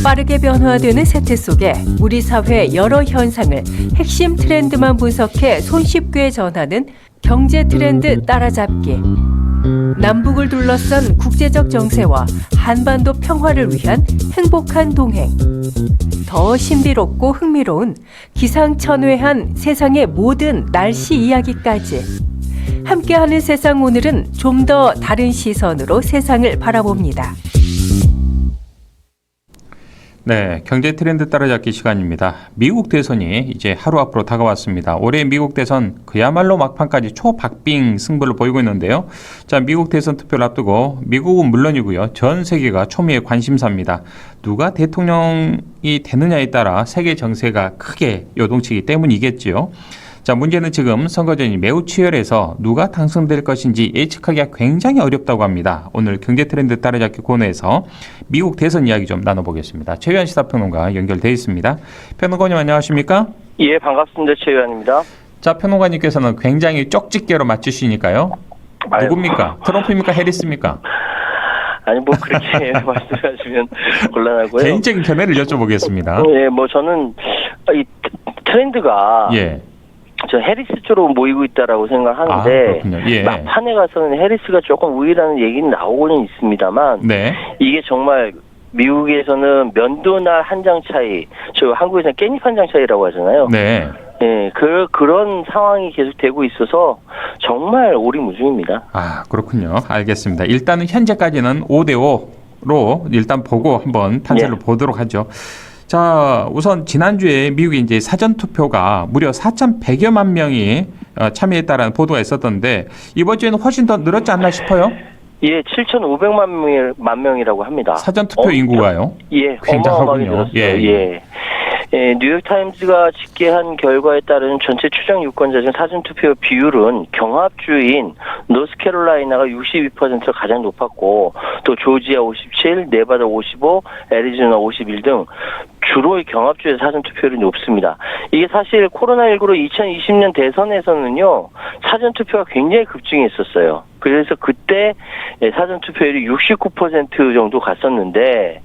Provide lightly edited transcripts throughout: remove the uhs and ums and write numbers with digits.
빠르게 변화되는 세태 속에 우리 사회의 여러 현상을 핵심 트렌드만 분석해 손쉽게 전하는 경제 트렌드 따라잡기. 남북을 둘러싼 국제적 정세와 한반도 평화를 위한 행복한 동행. 더 신비롭고 흥미로운 기상천외한 세상의 모든 날씨 이야기까지. 함께하는 세상, 오늘은 좀 더 다른 시선으로 세상을 바라봅니다. 네, 경제 트렌드 따라잡기 시간입니다. 미국 대선이 이제 하루 앞으로 다가왔습니다. 올해 미국 대선 그야말로 막판까지 초박빙 승부를 보이고 있는데요. 자, 미국 대선 투표를 앞두고 미국은 물론이고요. 전 세계가 초미의 관심사입니다. 누가 대통령이 되느냐에 따라 세계 정세가 크게 요동치기 때문이겠지요. 자, 문제는 지금 선거전이 매우 치열해서 누가 당선될 것인지 예측하기가 굉장히 어렵다고 합니다. 오늘 경제 트렌드 따라잡기 코너에서 미국 대선 이야기 좀 나눠보겠습니다. 최유한 시사평론가 연결돼 있습니다. 평론가님 안녕하십니까? 예, 반갑습니다. 최유한입니다. 자, 평론가님께서는 굉장히 쪽집게로 맞추시니까요. 누굽니까? 트럼프입니까? 해리스입니까? 아니, 뭐 그렇게 말씀하시면 곤란하고요. 개인적인 견해를 여쭤보겠습니다. 예, 뭐 저는 이 트렌드가 저 해리스 쪽으로 모이고 있다라고 생각하는데 막판에 가서는 해리스가 조금 우위라는 얘기는 나오고는 있습니다만 이게 정말 미국에서는 면도날 한 장 차이, 저 한국에서는 깻잎 한 장 차이라고 하잖아요. 예, 그런 상황이 계속 되고 있어서 정말 오리무중입니다. 아, 그렇군요. 알겠습니다. 일단은 현재까지는 5대5로 일단 보고 한번 판세를 보도록 하죠. 자, 우선 지난주에 미국의 이제 사전투표가 무려 4,100여만 명이 참여했다라는 보도가 있었던데 이번 주에는 훨씬 더 늘었지 않나 싶어요? 예, 7,500만 명이라고 합니다. 사전투표 인구가요? 예, 굉장하군요. 예, 뉴욕타임즈가 집계한 결과에 따른 전체 추정 유권자 중 사전투표 비율은 경합주인 노스캐롤라이나가 62%가 가장 높았고 또 조지아 57, 네바다 55, 애리조나 51 등 주로 경합주의 사전투표율이 높습니다. 이게 사실 코로나19로 2020년 대선에서는요, 사전투표가 굉장히 급증했었어요. 그래서 그때 사전투표율이 69% 정도 갔었는데,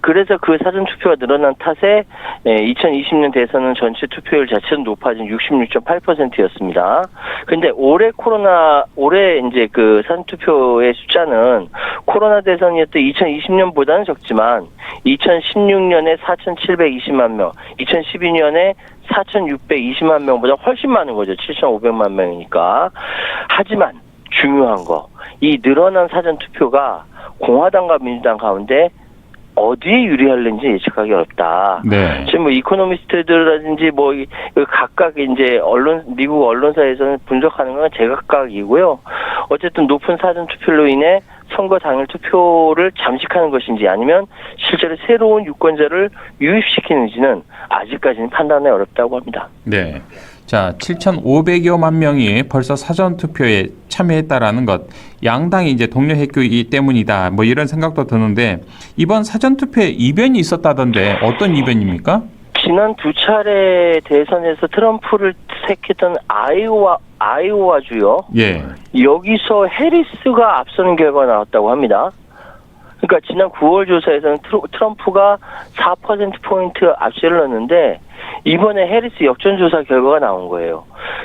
그래서 그 사전투표가 늘어난 탓에 2020년 대선은 전체 투표율 자체는 높아진 66.8%였습니다. 근데 올해 이제 그 사전투표의 숫자는 코로나 대선이었던 2020년보다는 적지만 2016년에 4,720만 명, 2012년에 4,620만 명보다 훨씬 많은 거죠. 7,500만 명이니까. 하지만 중요한 거, 이 늘어난 사전투표가 공화당과 민주당 가운데 어디에 유리할는지 예측하기 어렵다. 지금 뭐 이코노미스트들이라든지 뭐 각각 이제 미국 언론사에서는 분석하는 건 제각각이고요. 어쨌든 높은 사전 투표로 인해 선거 당일 투표를 잠식하는 것인지 아니면 실제로 새로운 유권자를 유입시키는지는 아직까지는 판단이 어렵다고 합니다. 네. 자, 7,500여만 명이 벌써 사전투표에 참여했다라는 것, 양당이 이제 동료했기 때문이다, 뭐 이런 생각도 드는데 이번 사전투표에 이변이 있었다던데 어떤 이변입니까? 지난 두 차례 대선에서 트럼프를 택했던 아이오와주요. 여기서 해리스가 앞서는 결과가 나왔다고 합니다. 그러니까 지난 9월 조사에서는 트럼프가 4%포인트 앞세를 넣었는데 이번에 해리스 역전조사 결과가 나온 거예요.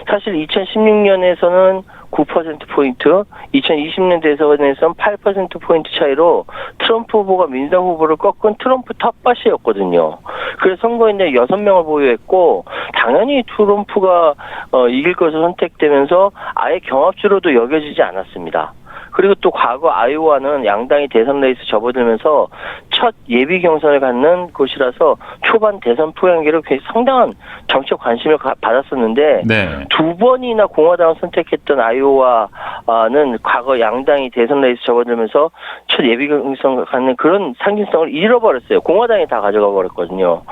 사실 2016년에서는 9%포인트, 2020년 대선에서는 8%포인트 차이로 트럼프 후보가 민주당 후보를 꺾은 트럼프 텃밭이었거든요. 그래서 선거인단 6명을 보유했고 당연히 트럼프가 이길 것으로 선택되면서 아예 경합주로도 여겨지지 않았습니다. 그리고 또 과거 아이오와는 양당이 대선 레이스 접어들면서 첫 예비 경선을 갖는 곳이라서 초반 대선 포용기로 상당한 정치적 관심을 받았었는데 두 번이나 공화당을 선택했던 아이오와는 과거 양당이 대선 레이스 접어들면서 첫 예비 경선을 갖는 그런 상징성을 잃어버렸어요. 공화당이 다 가져가 버렸거든요.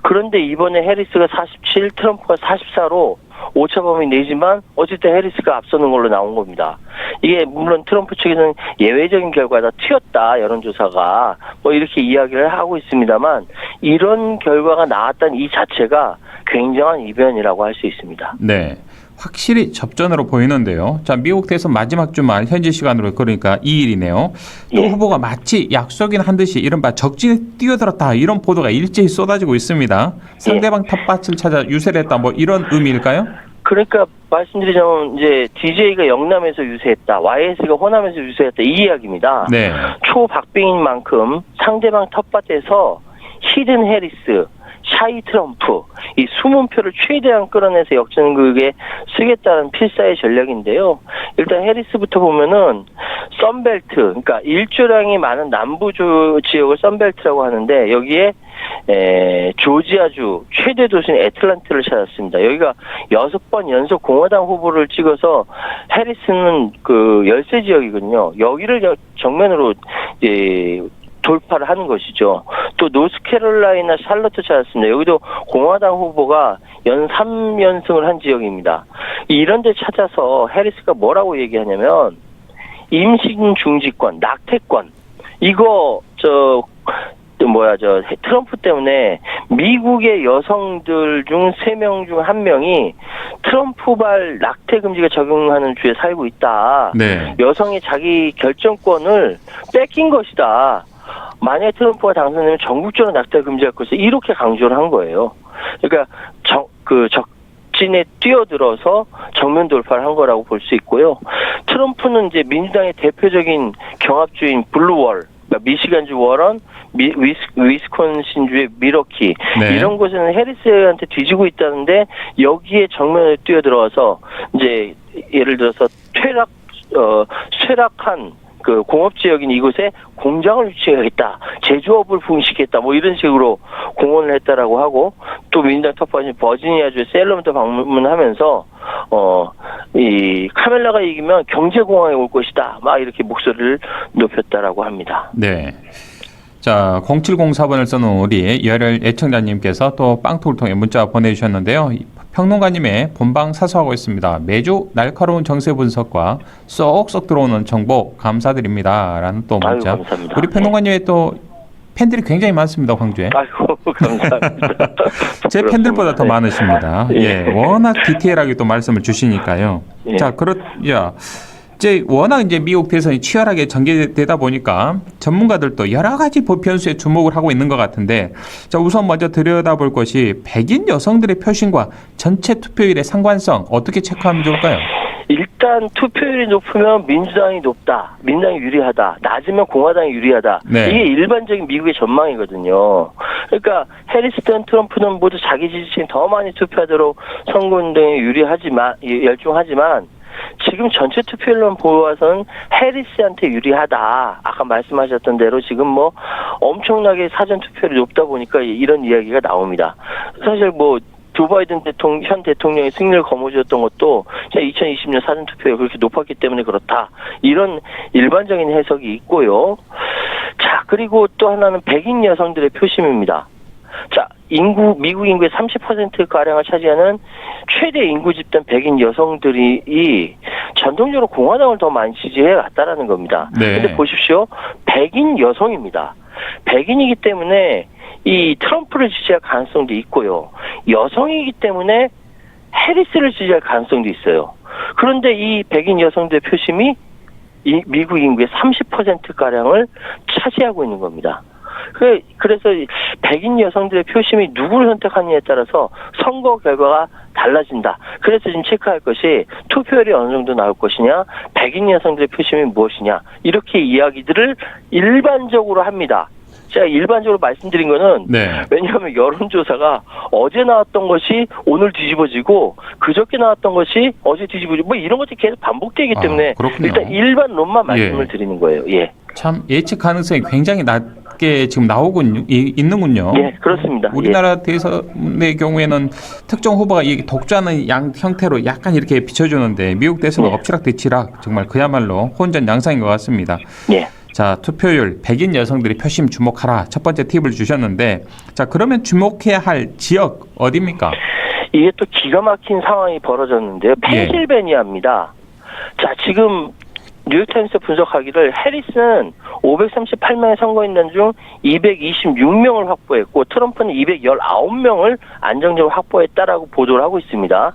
그런데 이번에 해리스가 47, 트럼프가 44로 오차범위 내지만 어쨌든 해리스가 앞서는 걸로 나온 겁니다. 이게 물론 트럼프 측에서는 예외적인 결과다, 튀었다, 여론조사가 뭐 이렇게 이야기를 하고 있습니다만 이런 결과가 나왔다는 이 자체가 굉장한 이변이라고 할 수 있습니다. 네. 확실히 접전으로 보이는데요. 자, 미국 대선 마지막 주말 현지 시간으로 그러니까 2일이네요. 두 예. 후보가 마치 약속인 한 듯이 이른바 적진에 뛰어들었다 이런 보도가 일제히 쏟아지고 있습니다. 상대방 텃밭을 찾아 유세를 했다 뭐 이런 의미일까요? 그러니까 말씀드리자면 이제 DJ가 영남에서 유세했다, YS가 호남에서 유세했다 이 이야기입니다. 네. 초박빙인 만큼 상대방 텃밭에서 히든 해리스, 샤이 트럼프 이 숨은 표를 최대한 끌어내서 역전극에 쓰겠다는 필사의 전략인데요. 일단 해리스부터 보면은 썬벨트, 그러니까 일조량이 많은 남부 지역을 썬벨트라고 하는데 여기에 조지아주 최대 도시인 애틀란타를 찾았습니다. 여기가 6번 연속 공화당 후보를 찍어서 해리스는 그 열세 지역이거든요. 여기를 정면으로 돌파를 하는 것이죠. 또 노스캐롤라이나 샬럿도 찾았습니다. 여기도 공화당 후보가 연 3연승을 한 지역입니다. 이런 데 찾아서 해리스가 뭐라고 얘기하냐면 임신 중지권, 낙태권 이거 트럼프 때문에 미국의 여성들 중 3명 중 1명이 트럼프발 낙태 금지가 적용하는 주에 살고 있다. 네. 여성의 자기 결정권을 뺏긴 것이다. 만약에 트럼프가 당선되면 전국적으로 낙태 금지할 것을 이렇게 강조를 한 거예요. 그러니까 적진에 뛰어들어서 정면 돌파를 한 거라고 볼 수 있고요. 트럼프는 이제 민주당의 대표적인 경합주인 블루월, 그러니까 미시간주 워런, 위스콘신주의 미러키 네. 이런 곳에는 해리스한테 뒤지고 있다는데 여기에 정면에 뛰어들어서 이제 예를 들어서 쇠락한 그 공업 지역인 이곳에 공장을 유치하겠다, 제조업을 부흥시키겠다, 뭐 이런 식으로 공언을 했다라고 하고 또 민주당 텃밭인 버지니아주의 셀럼도 방문하면서 이 카멜라가 이기면 경제공황이 올 것이다, 막 이렇게 목소리를 높였다라고 합니다. 네. 자, 0704번을 써놓은 우리 열혈 애청자님께서 또 빵톡을 통해 문자 보내주셨는데요. 평론가님의 본방 사수하고 있습니다. 매주 날카로운 정세 분석과 쏙쏙 들어오는 정보 감사드립니다. 라는 또 문자. 아유, 감사합니다. 우리 평론가님의 또 팬들이 굉장히 많습니다. 황주에. 아이고 감사합니다. 제 팬들보다 더 많으십니다. 예, 워낙 디테일하게 또 말씀을 주시니까요. 예. 자, 이제 워낙 이제 미국 대선이 치열하게 전개되다 보니까 전문가들도 여러 가지 변수에 주목을 하고 있는 것 같은데, 자, 우선 먼저 들여다볼 것이 백인 여성들의 표심과 전체 투표율의 상관성 어떻게 체크하면 좋을까요? 일단 투표율이 높으면 민주당이 높다, 민주당이 유리하다, 낮으면 공화당이 유리하다. 네. 이게 일반적인 미국의 전망이거든요. 그러니까 해리스든 트럼프는 모두 자기 지지층이 더 많이 투표하도록 선거운동에 열중하지만 지금 전체 투표율만 보아서는 해리스한테 유리하다. 아까 말씀하셨던 대로 지금 뭐 엄청나게 사전 투표율이 높다 보니까 이런 이야기가 나옵니다. 사실 뭐 조 바이든 현 대통령의 승리를 거머쥐었던 것도 2020년 사전 투표율이 그렇게 높았기 때문에 그렇다. 이런 일반적인 해석이 있고요. 자, 그리고 또 하나는 백인 여성들의 표심입니다. 자, 미국 인구의 30%가량을 차지하는 최대 인구 집단 백인 여성들이 전통적으로 공화당을 더 많이 지지해 왔다라는 겁니다. 네. 근데 보십시오. 백인 여성입니다. 백인이기 때문에 이 트럼프를 지지할 가능성도 있고요. 여성이기 때문에 해리스를 지지할 가능성도 있어요. 그런데 이 백인 여성들의 표심이 이 미국 인구의 30%가량을 차지하고 있는 겁니다. 그래서 백인 여성들의 표심이 누구를 선택하느냐에 따라서 선거 결과가 달라진다. 그래서 지금 체크할 것이 투표율이 어느 정도 나올 것이냐, 백인 여성들의 표심이 무엇이냐, 이렇게 이야기들을 일반적으로 합니다. 제가 일반적으로 말씀드린 거는 네. 왜냐하면 여론조사가 어제 나왔던 것이 오늘 뒤집어지고 그저께 나왔던 것이 어제 뒤집어지고 뭐 이런 것들이 계속 반복되기 때문에 그렇군요. 일단 일반론만 말씀을 예. 드리는 거예요. 예. 참 예측 가능성이 굉장히 낮게 지금 있는군요. 예, 그렇습니다. 우리나라 대선의 경우에는 특정 후보가 이 독주하는 형태로 약간 이렇게 비춰주는데 미국 대선은 예. 엎치락뒤치락 정말 그야말로 혼전양상인 것 같습니다. 예. 자, 투표율 백인 여성들이 표심 주목하라. 첫 번째 팁을 주셨는데, 자, 그러면 주목해야 할 지역 어디입니까? 이게 또 기가 막힌 상황이 벌어졌는데요. 펜실베니아입니다. 자, 지금 뉴욕타임스 분석하기를 해리스는 538명의 선거인단 중 226명을 확보했고 트럼프는 219명을 안정적으로 확보했다라고 보도를 하고 있습니다.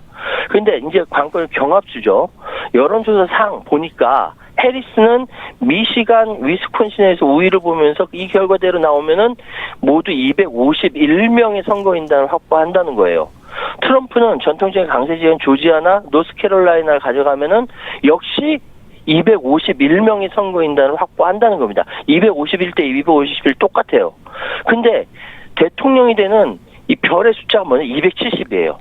그런데 이제 관건은 경합주죠. 여론조사상 보니까 해리스는 미시간, 위스콘신에서 우위를 보면서 이 결과대로 나오면은 모두 251명의 선거인단을 확보한다는 거예요. 트럼프는 전통적인 강세 지역인 조지아나 노스캐롤라이나를 가져가면은 역시 251명의 선거인단을 확보한다는 겁니다. 251대 251 똑같아요. 근데 대통령이 되는 이 별의 숫자가 뭐냐? 270이에요.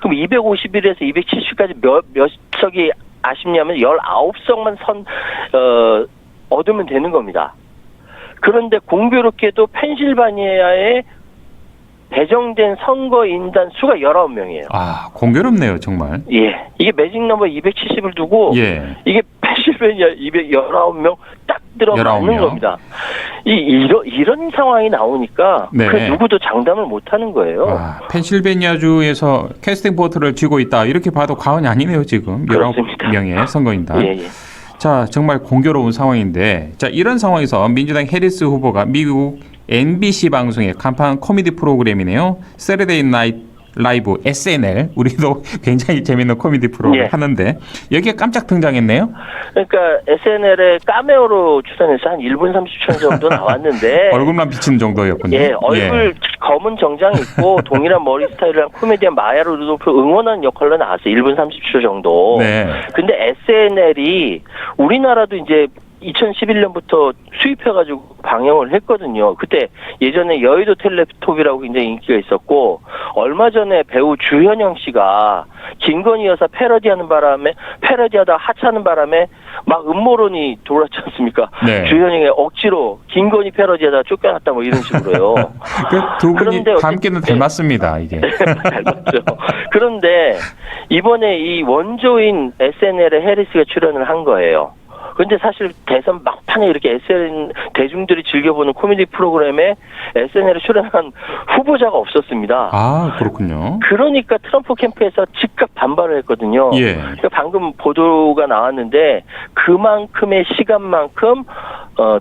그럼 251에서 270까지 몇 석이 아쉽냐면 19석만 얻으면 되는 겁니다. 그런데 공교롭게도 펜실바니아에 배정된 선거인단 수가 19명이에요. 아, 공교롭네요, 정말. 예. 이게 매직 넘버 270을 두고 예. 이게 펜실베니아 219명 딱 들어가는 19명. 겁니다. 이런 상황이 나오니까 네. 그 누구도 장담을 못 하는 거예요. 아, 펜실베니아주에서 캐스팅 보트를 쥐고 있다. 이렇게 봐도 과언이 아니네요, 지금. 그렇습니다. 19명의 선거인단. 예, 예. 자, 정말 공교로운 상황인데, 자, 이런 상황에서 민주당 해리스 후보가 미국 NBC 방송의 간판 코미디 프로그램이네요. 세러데이 나이트 라이브 SNL, 우리도 굉장히 재밌는 코미디 프로를 예. 하는데 여기에 깜짝 등장했네요. 그러니까 SNL에 카메오로 출연해서 한 1분 30초 정도 나왔는데 얼굴만 비치는 정도였군요. 예, 얼굴 검은 정장 입고 동일한 머리 스타일을 한 코미디언 마야 루도프 응원하는 역할로 나왔어요. 1분 30초 정도. 네. 근데 SNL이 우리나라도 이제 2011년부터 수입해가지고 방영을 했거든요. 그때 예전에 여의도 텔레토비라고 굉장히 인기가 있었고 얼마 전에 배우 주현영 씨가 김건희 여사 패러디하다 하차하는 바람에 막 음모론이 돌았지 않습니까? 네. 주현영이 억지로 김건희 패러디하다 쫓겨났다 뭐 이런 식으로요. 그 두 분이 그런데 닮기는 닮았습니다. 이게. 닮았죠. 그런데 이번에 이 원조인 SNL에 해리스가 출연을 한 거예요. 근데 사실 대선 막판에 이렇게 SNL 대중들이 즐겨보는 코미디 프로그램에 SNL에 출연한 후보자가 없었습니다. 아, 그렇군요. 그러니까 트럼프 캠프에서 즉각 반발을 했거든요. 예. 그러니까 방금 보도가 나왔는데 그만큼의 시간만큼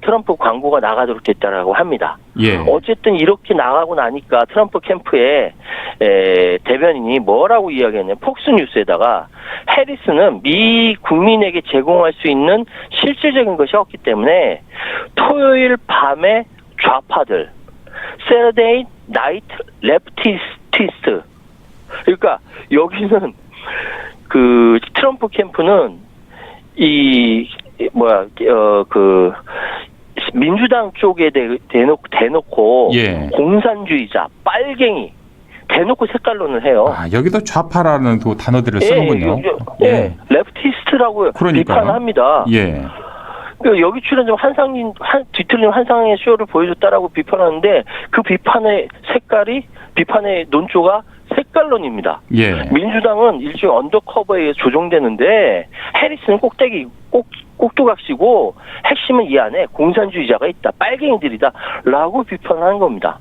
트럼프 광고가 나가도록 됐다라고 합니다. 예. 어쨌든 이렇게 나가고 나니까 트럼프 캠프의 대변인이 뭐라고 이야기했냐면 폭스뉴스에다가 해리스는 미 국민에게 제공할 수 있는 실질적인 것이 없기 때문에 토요일 밤에 좌파들, Saturday Night Leftist, 그러니까 여기는 그 트럼프 캠프는 민주당 쪽에 대놓고 예. 공산주의자, 빨갱이 대놓고 색깔론을 해요. 아, 여기도 좌파라는 그 단어들을 쓰는군요. 예, 레프티스트라고 그러니까요. 비판합니다. 예. 그러니까 여기 출연자 뒤틀린 환상의 쇼를 보여줬다라고 비판하는데 그 비판의 색깔이 비판의 논조가 색깔론입니다. 예. 민주당은 일종의 언더커버에 의해 조종되는데 해리스는 꼭두각시고 핵심은 이 안에 공산주의자가 있다, 빨갱이들이다라고 비판하는 겁니다.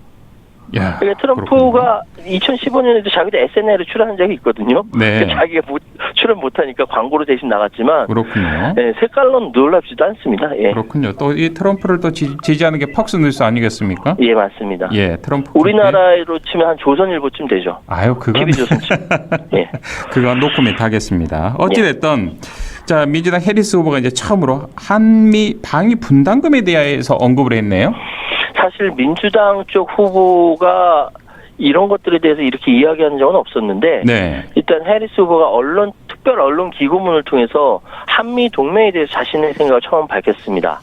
야, 그러니까 트럼프가 2015년에도 자기도 SNL에 출연한 적이 있거든요. 네. 그러니까 자기가 출연 못하니까 광고로 대신 나갔지만 그렇군요. 네, 색깔론 놀랍지도 않습니다. 예. 그렇군요. 또 이 트럼프를 또 지지하는 게 퍽스뉴스 아니겠습니까? 예, 맞습니다. 예, 트럼프. 우리나라로 치면 한 조선일보쯤 되죠. 아유, 그건 TV조선쯤. 예. 그건 노코멘트 하겠습니다. 어찌됐든 자, 민주당 해리스 후보가 이제 처음으로 한미 방위 분담금에 대해서 언급을 했네요. 사실 민주당 쪽 후보가 이런 것들에 대해서 이렇게 이야기하는 적은 없었는데 네. 일단 해리스 후보가 특별 언론 기고문을 통해서 한미 동맹에 대해서 자신의 생각을 처음 밝혔습니다.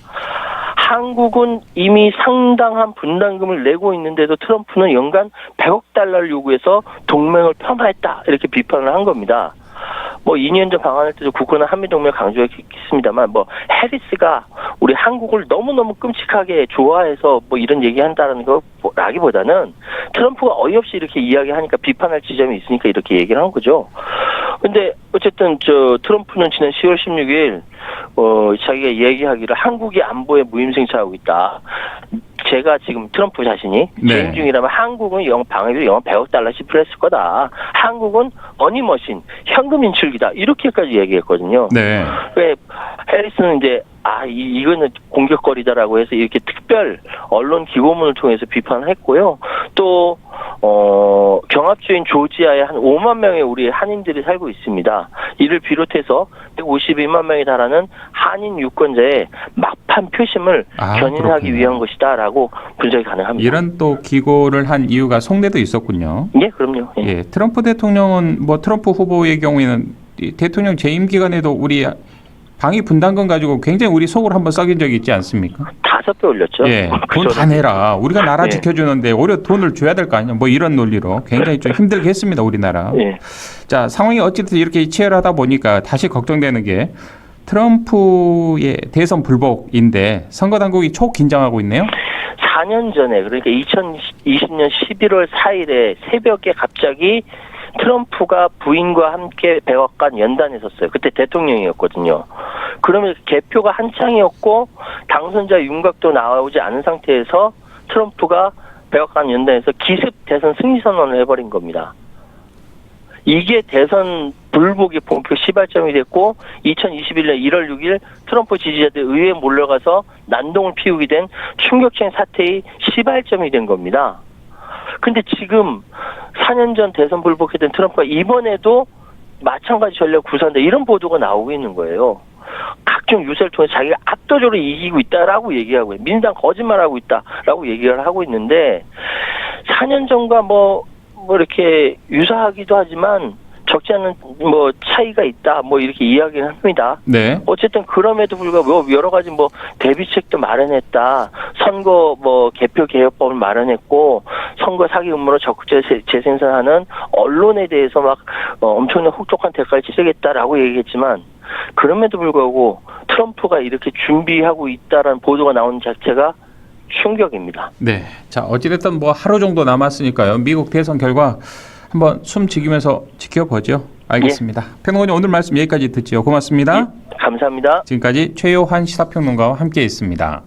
한국은 이미 상당한 분담금을 내고 있는데도 트럼프는 연간 100억 달러를 요구해서 동맹을 폄하했다 이렇게 비판을 한 겁니다. 2년 전 방한할 때도 국권은 한미동맹을 강조했습니다만 해리스가 우리 한국을 너무너무 끔찍하게 좋아해서 이런 얘기한다는 거라기보다는 트럼프가 어이없이 이렇게 이야기하니까 비판할 지점이 있으니까 이렇게 얘기를 한 거죠. 근데 어쨌든 트럼프는 지난 10월 16일 자기가 얘기하기를 한국이 안보에 무임승차하고 있다. 제가 지금 트럼프 자신이 네. 재임 중이라면 한국은 방위비 영업 100억 달러씩 필요했을 거다. 한국은 머니머신, 현금 인출기다. 이렇게까지 얘기했거든요. 네. 왜 해리스는 이제 이거는 공격거리다라고 해서 이렇게 특별 언론 기고문을 통해서 비판을 했고요. 또 경합주인 조지아에 한 5만 명의 우리 한인들이 살고 있습니다. 이를 비롯해서 152만 명에 달하는 한인 유권자의 막판 표심을 견인하기 그렇군요. 위한 것이다라고 분석이 가능합니다. 이런 또 기고를 한 이유가 속내도 있었군요. 예, 그럼요. 예. 예, 트럼프 대통령은 뭐 트럼프 후보의 경우에는 이 대통령 재임 기간에도 우리 방위 분담금 가지고 굉장히 우리 속으로 한번 썩인 적이 있지 않습니까? 5배 올렸죠. 예, 돈 다 내라. 우리가 나라 예. 지켜주는데 오히려 돈을 줘야 될 거 아니야. 뭐 이런 논리로 굉장히 좀 힘들게 했습니다, 우리나라. 예. 자, 상황이 어쨌든 이렇게 치열하다 보니까 다시 걱정되는 게 트럼프의 대선 불복인데 선거 당국이 초긴장하고 있네요. 4년 전에 그러니까 2020년 11월 4일에 새벽에 갑자기 트럼프가 부인과 함께 백악관 연단에 섰어요. 그때 대통령이었거든요. 그러면 개표가 한창이었고 당선자 윤곽도 나오지 않은 상태에서 트럼프가 백악관 연단에서 기습 대선 승리 선언을 해버린 겁니다. 이게 대선 불복의 본격 시발점이 됐고 2021년 1월 6일 트럼프 지지자들 의회에 몰려가서 난동을 피우게 된 충격적인 사태의 시발점이 된 겁니다. 근데 지금 4년 전 대선 불복했던 트럼프가 이번에도 마찬가지 전략 구사한다 이런 보도가 나오고 있는 거예요. 각종 유세를 통해 자기가 압도적으로 이기고 있다라고 얘기하고 민주당 거짓말하고 있다라고 얘기를 하고 있는데 4년 전과 뭐 이렇게 유사하기도 하지만 적지 않은 뭐 차이가 있다 뭐 이렇게 이야기를 합니다. 네. 어쨌든 그럼에도 불구하고 여러 가지 뭐 대비책도 마련했다. 선거 뭐 개표 개혁법을 마련했고 선거 사기 음모로 적극적으로 재생산하는 언론에 대해서 막 엄청난 혹독한 대가를 치르겠다라고 얘기했지만 그럼에도 불구하고 트럼프가 이렇게 준비하고 있다라는 보도가 나오는 자체가 충격입니다. 네. 자, 어찌됐든 뭐 하루 정도 남았으니까요. 미국 대선 결과 한번 숨 죽이면서 지켜보죠. 알겠습니다. 평론가님 오늘 말씀 여기까지 듣지요. 고맙습니다. 예, 감사합니다. 지금까지 최요한 시사평론가와 함께했습니다.